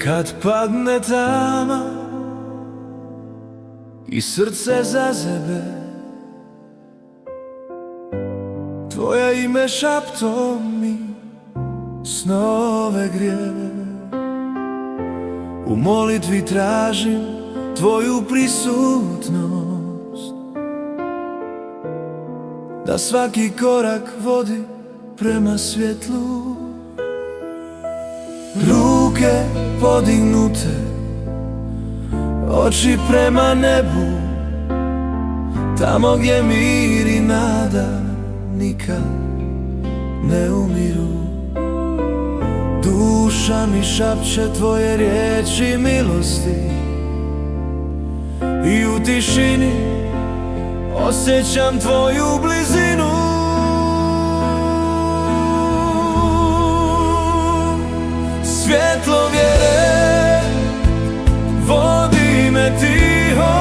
Kad padne tama i srce zazebe, tvoje ime šaptom mi snove grije. U molitvi tražim tvoju prisutnost, da svaki korak vodi prema svjetlu. Ruke podignute, oči prema nebu, tamo gdje mir i nada nikad ne umiru. Duša mi šapće tvoje riječi milosti i u tišini osjećam tvoju blizinu. Svjetlo vjere vodi me tiho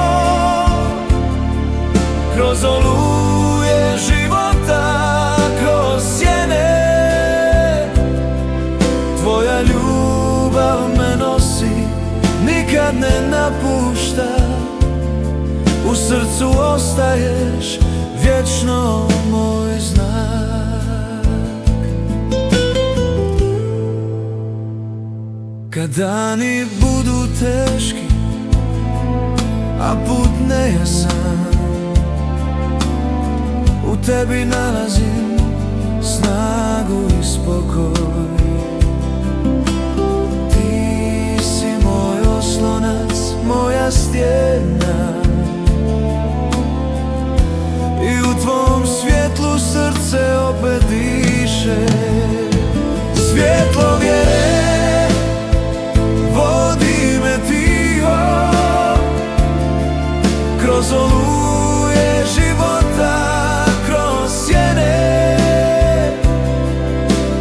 kroz oluje života, kroz sjene. Tvoja ljubav me nosi, nikad ne napušta. U srcu ostaješ vječno moj znak. Kad dani budu teški, a put nejasan, u tebi nalazim snagu i spokoj. Ti si moj oslonac, moja stijena, i u tvom svjetlu srce opet diše. Svjetlo vjere vodi me tiho kroz oluje života, kroz sjene.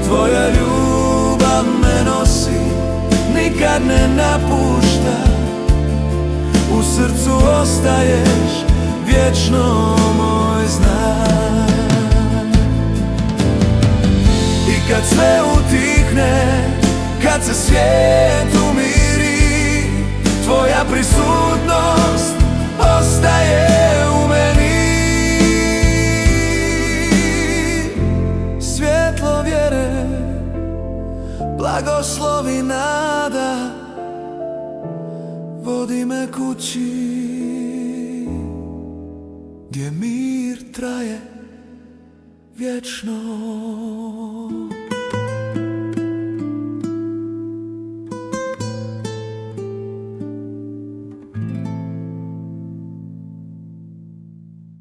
Tvoja ljubav me nosi, nikad ne napušta. U srcu ostaješ vječno moj znak. I kad sve utihne, kad se svijet umiri, tvoja prisutnost ostaje u meni. Svjetlo vjere, blagoslovi nada, vodi me kući gdje mir traje vječno.